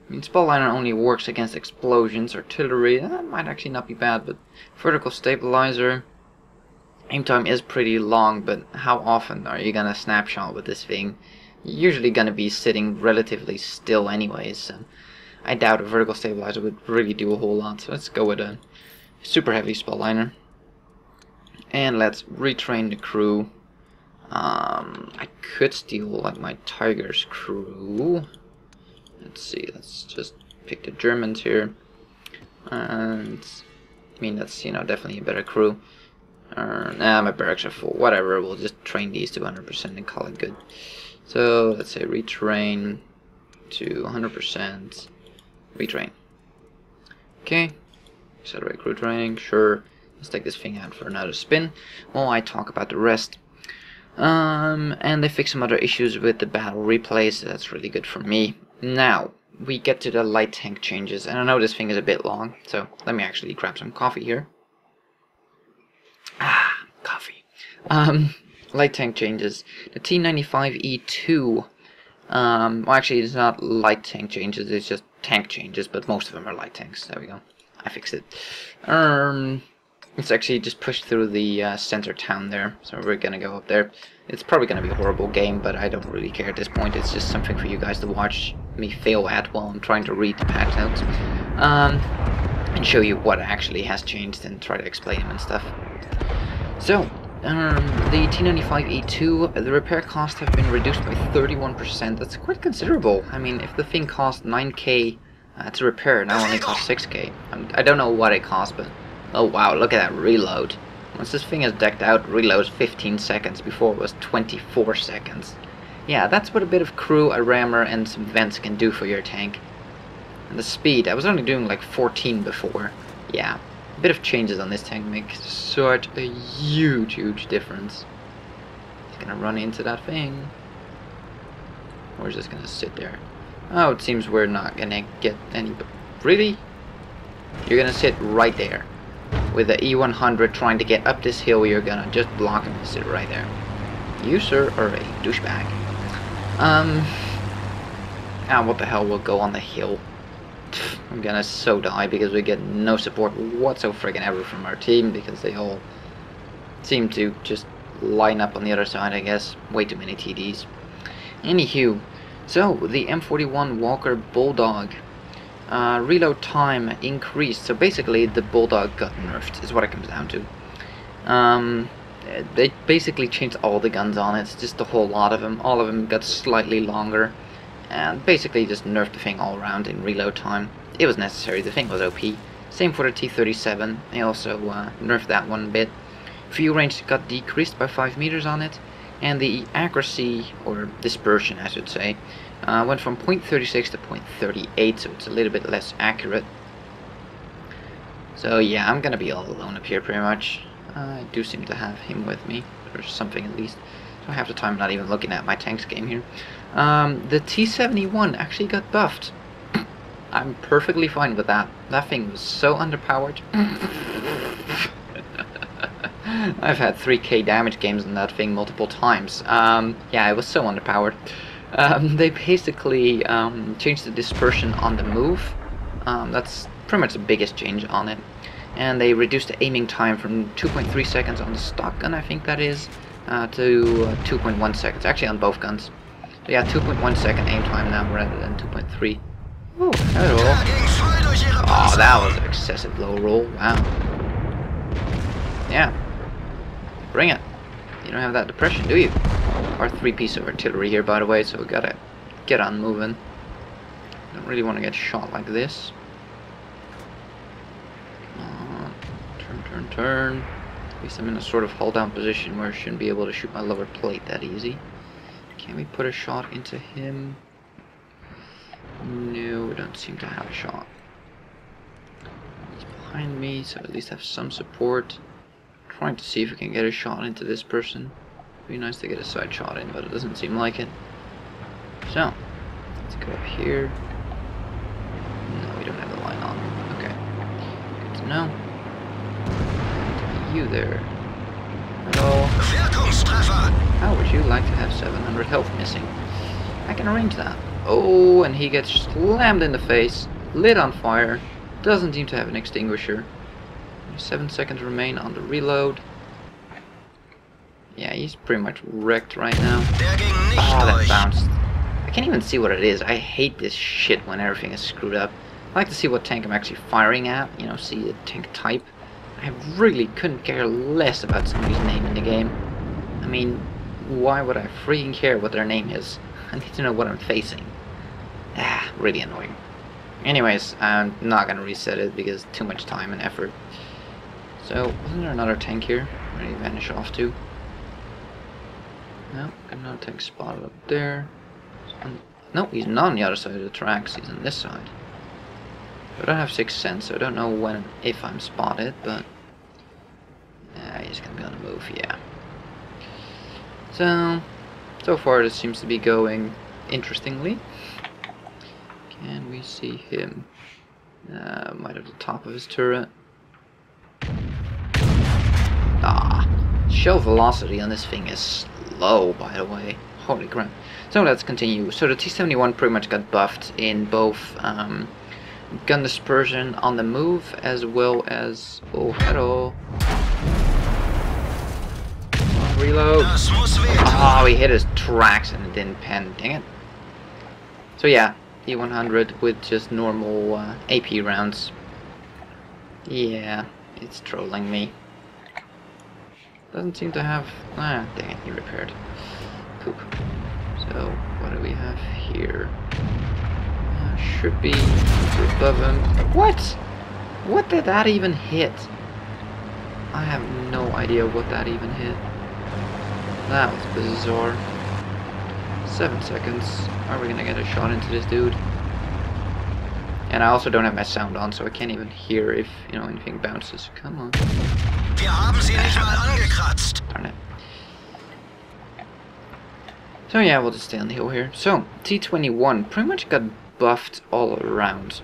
I mean, spall liner only works against explosions, artillery, that might actually not be bad, but vertical stabilizer, aim time is pretty long, but how often are you gonna snapshot with this thing? You're usually gonna be sitting relatively still anyways, so I doubt a vertical stabilizer would really do a whole lot, so let's go with a super heavy spall liner. And let's retrain the crew. I could steal like my Tiger's crew. Let's see, let's just pick the Germans here. And I mean, that's, you know, definitely a better crew. Nah, my barracks are full. Whatever, we'll just train these to 100% and call it good. So let's say retrain to 100%. Retrain. Okay. Accelerate crew training. Sure. Let's take this thing out for another spin while I talk about the rest. And they fixed some other issues with the battle replays. So that's really good for me. Now, we get to the light tank changes, and I know this thing is a bit long, so let me actually grab some coffee here. Coffee. Light tank changes. The T95E2, well, actually it's not light tank changes, it's just tank changes, but most of them are light tanks. There we go. I fixed it. It's actually just pushed through the center town there, so we're gonna go up there. It's probably gonna be a horrible game, but I don't really care at this point. It's just something for you guys to watch me fail at while I'm trying to read the patch notes, and show you what actually has changed and try to explain them and stuff. So, the T95E2, the repair costs have been reduced by 31%. That's quite considerable. I mean, if the thing cost 9k to repair, now only costs 6k. I don't know what it costs, but oh wow, look at that reload. Once this thing is decked out, reloads 15 seconds. Before it was 24 seconds. Yeah, that's what a bit of crew, a rammer, and some vents can do for your tank. And the speed, I was only doing like 14 before. Yeah, a bit of changes on this tank make such a huge difference. He's gonna run into that thing. Or is just gonna sit there? Oh, it seems we're not gonna get any... Really? You're gonna sit right there. With the E100 trying to get up this hill, you're gonna just block him and sit right there. You, sir, are a douchebag. What the hell will go on the hill? I'm gonna so die because we get no support whatsoever friggin' ever from our team, because they all seem to just line up on the other side, I guess. Way too many TDs. Anywho, so the M41 Walker Bulldog. Reload time increased, so basically the Bulldog got nerfed, is what it comes down to. They basically changed all the guns on it, just a whole lot of them. All of them got slightly longer, and basically just nerfed the thing all around in reload time. It was necessary, the thing was OP. Same for the T37, they also nerfed that one a bit. View range got decreased by 5 meters on it, and the accuracy, or dispersion I should say, went from 0.36 to 0.38, so it's a little bit less accurate. So yeah, I'm gonna be all alone up here pretty much. I do seem to have him with me, or something at least. So half the time I'm not even looking at my tanks game here. The T71 actually got buffed. I'm perfectly fine with that. That thing was so underpowered. I've had 3k damage games on that thing multiple times. Yeah, it was so underpowered. They basically changed the dispersion on the move. That's pretty much the biggest change on it. And they reduced the aiming time from 2.3 seconds on the stock gun, I think that is, to 2.1 seconds. Actually on both guns. So yeah, 2.1 second aim time now rather than 2.3. Oh, hello. Oh, that was an excessive low roll. Wow. Yeah. Bring it. You don't have that depression, do you? Our 3-piece of artillery here, by the way, so we gotta get on moving. Don't really want to get shot like this. Turn. At least I'm in a sort of hold down position where I shouldn't be able to shoot my lower plate that easy. Can we put a shot into him? No, we don't seem to have a shot. He's behind me, so at least have some support. Trying to see if we can get a shot into this person. Be nice to get a side shot in, but it doesn't seem like it. So, let's go up here. No, we don't have the line on. Okay. Good to know. You there. Hello. How would you like to have 700 health missing? I can arrange that. Oh, and he gets slammed in the face, lit on fire, doesn't seem to have an extinguisher. 7 seconds remain on the reload. Yeah, he's pretty much wrecked right now. Oh, that bounced. I can't even see what it is. I hate this shit when everything is screwed up. I like to see what tank I'm actually firing at, you know, see the tank type. I really couldn't care less about somebody's name in the game. I mean, why would I freaking care what their name is? I need to know what I'm facing. Really annoying. Anyways, I'm not gonna reset it because too much time and effort. So, wasn't there another tank here? Where did he vanish off to? No, another tank spotted up there. No, he's not on the other side of the tracks, he's on this side. I don't have 6th sense, so I don't know when, if I'm spotted, but... he's gonna be on the move, yeah. So far this seems to be going interestingly. Can we see him? Right at the top of his turret. Ah, shell velocity on this thing is slow, by the way. Holy crap. So let's continue. So the T-71 pretty much got buffed in both gun dispersion on the move as well as... Oh, hello. Reload. Oh, he hit his tracks and it didn't pen. Dang it. So yeah, E100 with just normal AP rounds. Yeah, it's trolling me. Doesn't seem to have... Ah, dang it, he repaired. Poop. So, what do we have here? Should be above him. What? What did that even hit? I have no idea what that even hit. That was bizarre. 7 seconds. Are we gonna get a shot into this dude? And I also don't have my sound on, so I can't even hear if, you know, anything bounces. Come on. Wir haben sie nicht mal angekratzt. Darn it. So yeah, we'll just stay on the hill here. So, T-21 pretty much got buffed all around.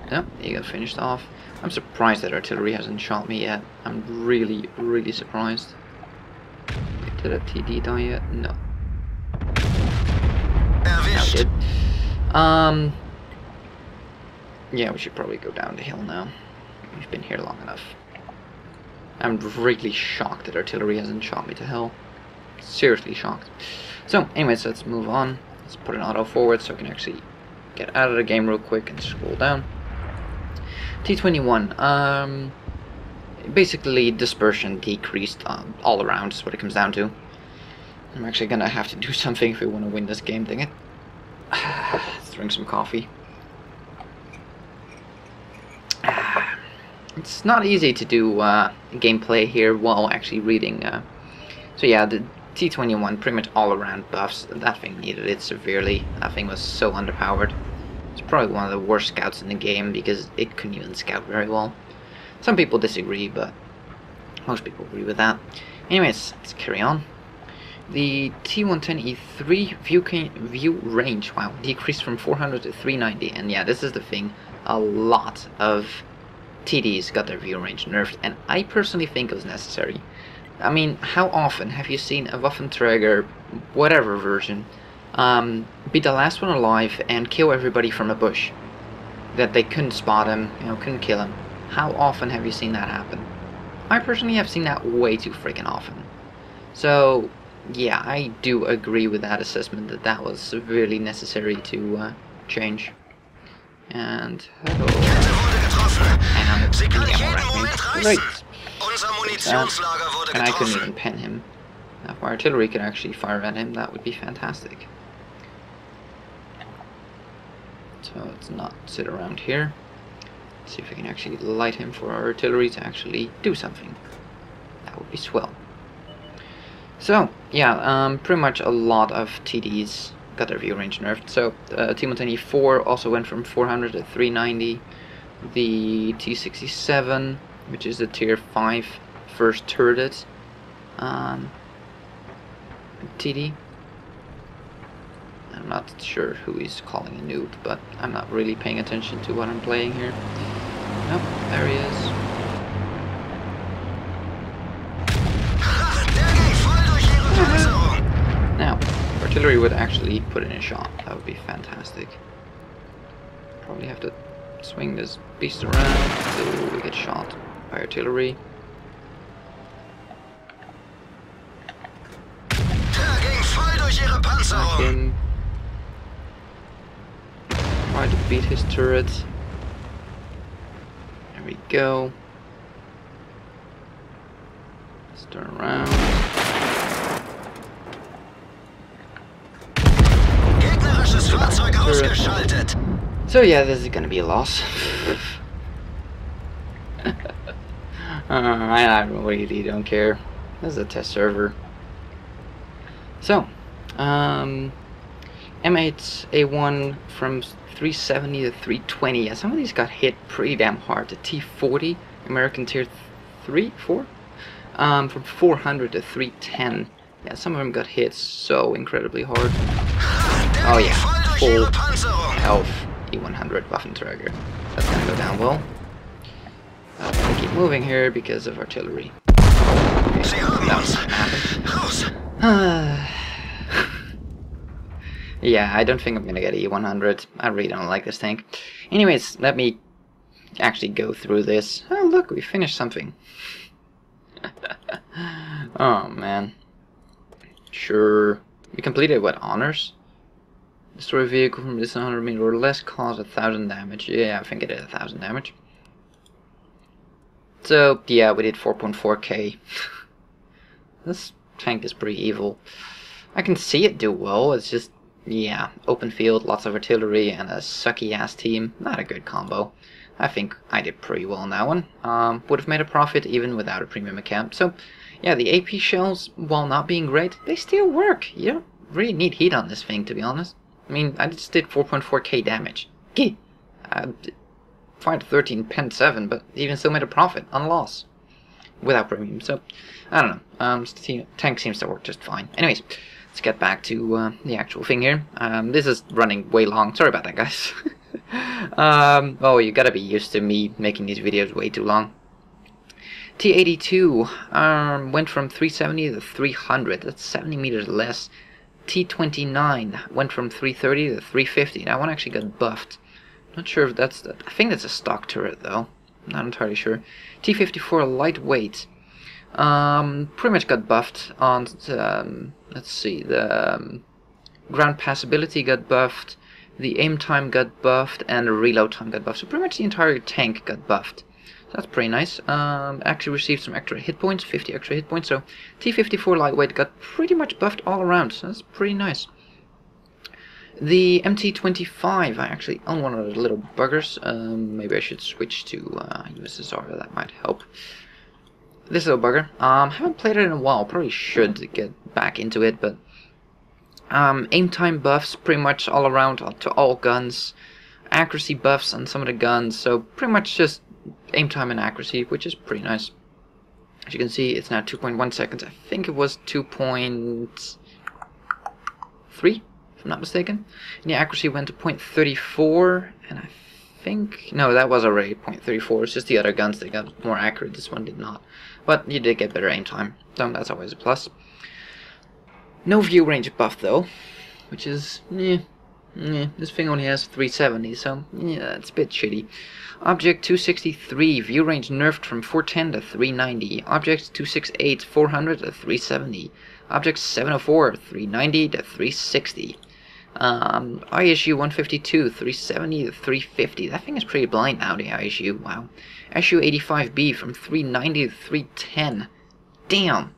Yep, he got finished off. I'm surprised that artillery hasn't shot me yet. I'm really, really surprised. Did a TD die yet? No. No, it did. Yeah, we should probably go down the hill now. We've been here long enough. I'm really shocked that artillery hasn't shot me to hell. Seriously shocked. So, anyways, let's move on. Let's put an auto forward so I can actually get out of the game real quick and scroll down. T-21. Basically, dispersion decreased all around is what it comes down to. I'm actually gonna have to do something if we want to win this game, dang it. Let's drink some coffee. It's not easy to do gameplay here while actually reading. So yeah, the T-21 pretty much all around buffs. That thing needed it severely. That thing was so underpowered. It's probably one of the worst scouts in the game because it couldn't even scout very well. Some people disagree, but most people agree with that. Anyways, let's carry on. The T110E3 view range, wow, decreased from 400 to 390. And yeah, this is the thing. A lot of TDs got their view range nerfed, and I personally think it was necessary. I mean, how often have you seen a Waffenträger, whatever version, be the last one alive and kill everybody from a bush? That they couldn't spot him, you know, couldn't kill him. How often have you seen that happen? I personally have seen that way too freaking often. So, yeah, I do agree with that assessment that that was severely necessary to change. And hello. And great. And I couldn't even pen him. Now, if my artillery could actually fire at him, that would be fantastic. So let's not sit around here. Let's see if we can actually light him for our artillery to actually do something. That would be swell. So yeah, pretty much a lot of TDs got their view range nerfed. So T110E4 also went from 400 to 390. The T67, which is the tier 5 first turreted TD. I'm not sure who he's calling a noob, but I'm not really paying attention to what I'm playing here. Nope, there he is. Now, if artillery would actually put in a shot, that would be fantastic. Probably have to swing this beast around until we get shot by artillery. Back him. Try to beat his turret. There we go. Let's turn around. So yeah, this is gonna be a loss. I really don't care. This is a test server. So, M8A1 from 370 to 320. Yeah, some of these got hit pretty damn hard. The T40, American tier 3, 4, from 400 to 310. Yeah, some of them got hit so incredibly hard. Der Oh ging yeah, voll durch full ihre Panzerung. health E100 Waffenträger. That's gonna go down well. I'm gonna keep moving here because of artillery. Okay, Sie haben that uns. was gonna happen. Raus. Yeah, I don't think I'm gonna get E100. I really don't like this tank. Anyways, let me actually go through this. Oh look, we finished something. Oh man. Sure. We completed what, honors? Destroy a vehicle from this 100 meter or less, cause 1,000 damage. Yeah, I think it did 1,000 damage. So yeah, we did 4.4k. This tank is pretty evil. I can see it do well. It's just, yeah, open field, lots of artillery, and a sucky ass team. Not a good combo. I think I did pretty well on that one. Would have made a profit even without a premium account. So yeah, the AP shells, while not being great, they still work. You don't really need heat on this thing, to be honest. I mean, I just did 4.4k damage. Gee! 513 pen 7, but even still made a profit on loss. Without premium, so I don't know. Tank seems to work just fine. Anyways, let's get back to the actual thing here. This is running way long. Sorry about that, guys. Oh, you gotta be used to me making these videos way too long. T82 went from 370 to 300. That's 70 meters less. T29 went from 330 to 350. That one actually got buffed. Not sure if that's the... I think that's a stock turret though. Not entirely sure. T54 lightweight. Pretty much got buffed on... let's see. The ground passability got buffed. The aim time got buffed. And the reload time got buffed. So pretty much the entire tank got buffed. So that's pretty nice. Actually received some extra hit points, 50 extra hit points. So T54 lightweight got pretty much buffed all around. So that's pretty nice. The MT25, I actually own one of those little buggers. Maybe I should switch to USSR. That might help. This little bugger. Haven't played it in a while. Probably should get back into it, but aim time buffs pretty much all around to all guns. Accuracy buffs on some of the guns. So pretty much just aim time and accuracy, which is pretty nice. As you can see, it's now 2.1 seconds. I think it was 2.3, if I'm not mistaken. And the accuracy went to 0.34, and I think... No, that was already 0.34. It's just the other guns that got more accurate. This one did not. But you did get better aim time, so that's always a plus. No view range buff, though, which is... this thing only has 370, so yeah, it's a bit shitty. Object 263, view range nerfed from 410 to 390. Object 268, 400 to 370. Object 704, 390 to 360. ISU 152, 370 to 350. That thing is pretty blind now, the ISU. Wow. ISU 85B from 390 to 310. Damn.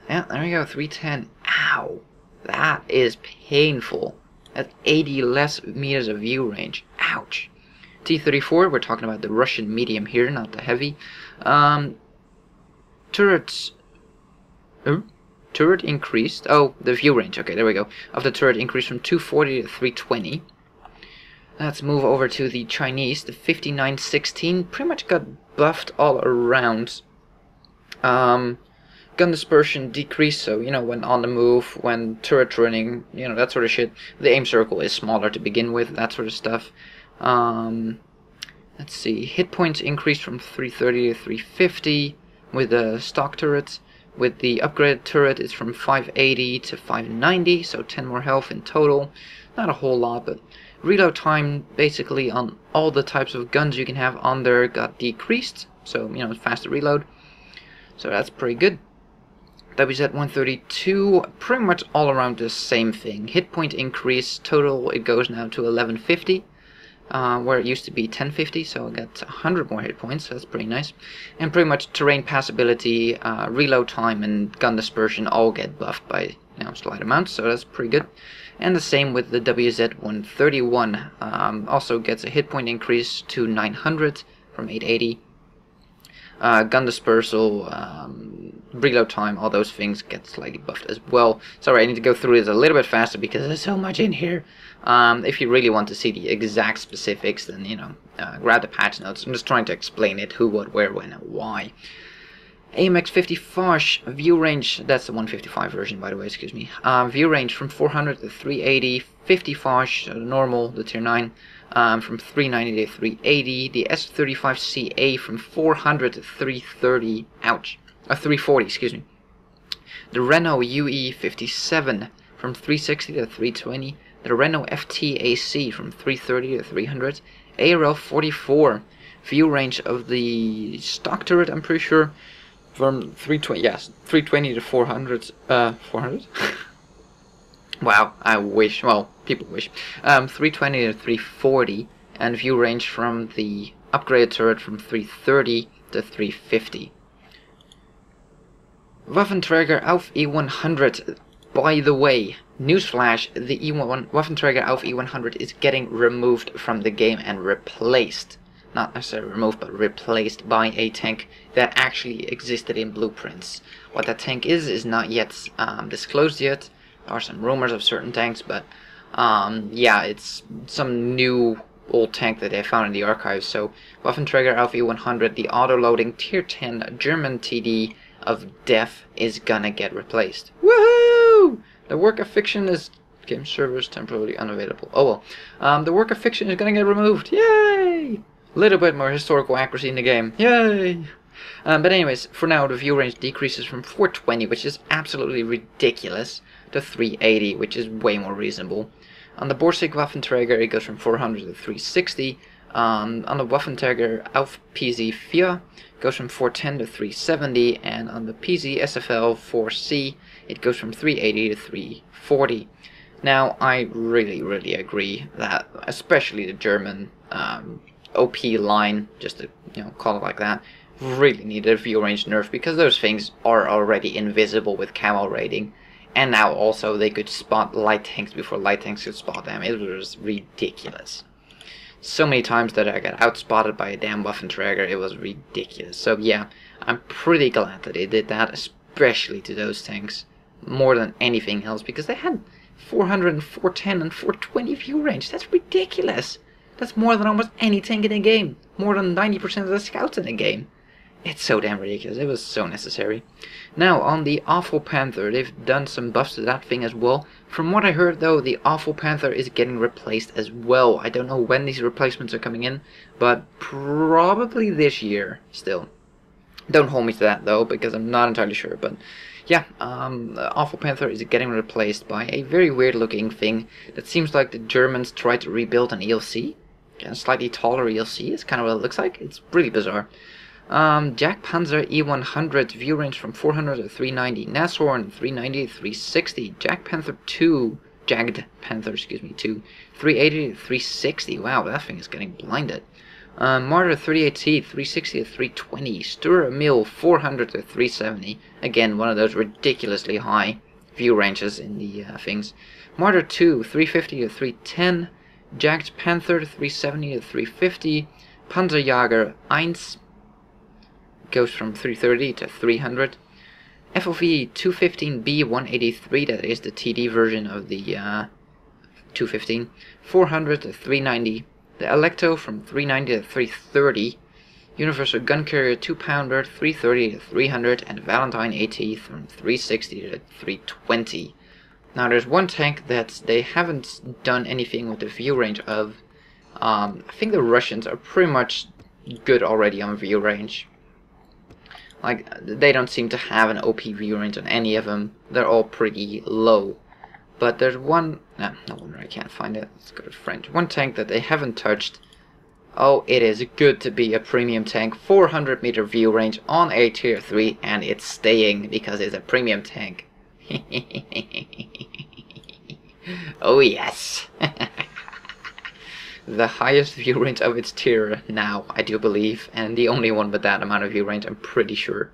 Yeah, there we go, 310. Ow. That is painful. That's 80 less meters of view range. Ouch. T34, we're talking about the Russian medium here, not the heavy. Turrets. Turret increased. Oh, the view range. Okay, there we go. Of the turret increased from 240 to 320. Let's move over to the Chinese. The 5916 pretty much got buffed all around. Gun dispersion decreased, so, you know, when on the move, when turret running, you know, that sort of shit. The aim circle is smaller to begin with, that sort of stuff. Let's see, hit points increased from 330 to 350 with the stock turret. With the upgraded turret, it's from 580 to 590, so 10 more health in total. Not a whole lot, but reload time, basically, on all the types of guns you can have on there got decreased, so, you know, faster reload. So that's pretty good. WZ-132, pretty much all around the same thing. Hit point increase, total it goes now to 1150, where it used to be 1050, so I got 100 more hit points, so that's pretty nice. And pretty much terrain passability, reload time, and gun dispersion all get buffed by, you know, slight amounts, so that's pretty good. And the same with the WZ-131, also gets a hit point increase to 900 from 880. Gun dispersal, reload time, all those things get slightly buffed as well. Sorry, I need to go through this a little bit faster because there's so much in here. If you really want to see the exact specifics, then, you know, grab the patch notes. I'm just trying to explain it, who, what, where, when, and why. AMX 55 view range, that's the 155 version by the way, excuse me. View range from 400 to 380, 55 normal, the tier 9, from 390 to 380, the S35CA from 400 to 330, ouch, 340, excuse me. The Renault UE57 from 360 to 320, the Renault FTAC from 330 to 300, ARL 44, view range of the stock turret, I'm pretty sure, from 320, yes, 320 to 400, 400? Wow, I wish, well, people wish. 320 to 340, and view range from the upgraded turret from 330 to 350. Waffenträger auf E100, by the way, newsflash, the Waffenträger auf E100 is getting removed from the game and replaced. Not necessarily removed, but replaced by a tank that actually existed in blueprints. What that tank is not yet disclosed yet. There are some rumors of certain tanks, but yeah, it's some new old tank that they found in the archives. So Waffenträger auf E100, the auto-loading tier 10 German TD of death is gonna get replaced. Woohoo! The work of fiction is game servers temporarily unavailable. Oh well. The work of fiction is gonna get removed. Yay! Little bit more historical accuracy in the game. Yay! But anyways, for now the view range decreases from 420, which is absolutely ridiculous, to 380, which is way more reasonable. On the Borsig Waffenträger it goes from 400 to 360. On the Waffenträger auf PZ4 goes from 410 to 370, and on the PZ SFL 4C it goes from 380 to 340. Now I really agree that especially the German OP line, just to call it like that, really needed a view range nerf, because those things are already invisible with camo rating, and now also they could spot light tanks before light tanks could spot them. It was ridiculous. So many times that I got outspotted by a damn Waffenträger, it was ridiculous. So yeah, I'm pretty glad that they did that, especially to those tanks, more than anything else, because they had 400 and 410 and 420 view range. That's ridiculous. That's more than almost any tank in the game. More than 90% of the scouts in the game. It's so damn ridiculous. It was so necessary. Now, on the Awful Panther, they've done some buffs to that thing as well. From what I heard, though, the Awful Panther is getting replaced as well. I don't know when these replacements are coming in, but probably this year still. Don't hold me to that, though, because I'm not entirely sure. But yeah, the Awful Panther is getting replaced by a very weird-looking thing that seems like the Germans tried to rebuild an ELC. A slightly taller ELC is kind of what it looks like. It's really bizarre. Jack Panzer E100, view range from 400 to 390. Nashorn 390 to 360. Jagged Panther 2, 380 to 360. Wow, that thing is getting blinded. Marder 38T 360 to 320. Stura Mill 400 to 370. Again, one of those ridiculously high view ranges in the things. Marder 2 350 to 310. Jagged Panther 370 to 350. Panzerjäger 1 goes from 330 to 300. FOV 215B 183, that is the TD version of the 215. 400 to 390. The Electo from 390 to 330. Universal Gun Carrier 2-pounder 330 to 300, and Valentine AT from 360 to 320. Now there's one tank that they haven't done anything with the view range of. I think the Russians are pretty much good already on view range. Like, they don't seem to have an OP view range on any of them. They're all pretty low. But there's one, no wonder I can't find it. Let's go to French. One tank that they haven't touched. Oh, it is good to be a premium tank. 400 meter view range on a tier 3, and it's staying because it's a premium tank. Oh yes. The highest view range of its tier now, I do believe, and the only one with that amount of view range, I'm pretty sure.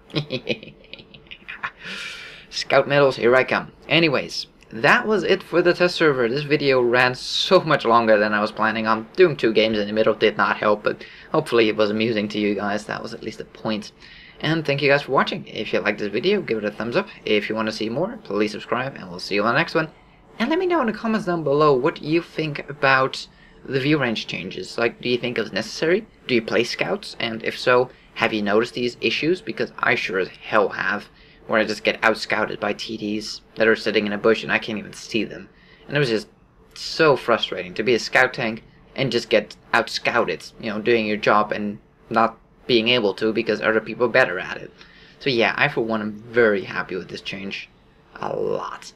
Scout medals, here I come. Anyways, that was it for the test server. This video ran so much longer than I was planning on. Doing 2 games in the middle did not help, but hopefully it was amusing to you guys. That was at least a point. And thank you guys for watching. If you liked this video, give it a thumbs up. If you want to see more, please subscribe, and we'll see you on the next one. And let me know in the comments down below what you think about the view range changes. Like, do you think it was necessary? Do you play scouts? And if so, have you noticed these issues? Because I sure as hell have, where I just get out-scouted by TDs that are sitting in a bush and I can't even see them. And it was just so frustrating to be a scout tank and just get out-scouted, you know, doing your job and not being able to because other people are better at it. So yeah, I for one am very happy with this change. A lot.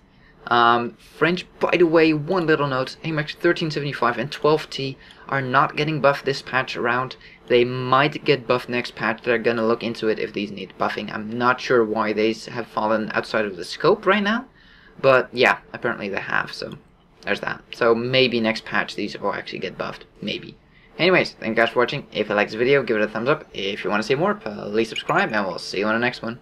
French, by the way, one little note, AMX 1375 and 12T are not getting buffed this patch around. They might get buffed next patch. They're gonna look into it if these need buffing. I'm not sure why they have fallen outside of the scope right now, but yeah, apparently they have, so there's that. So maybe next patch these will actually get buffed. Maybe. Anyways, thank you guys for watching. If you like this video, give it a thumbs up. If you want to see more, please subscribe, and we'll see you on the next one.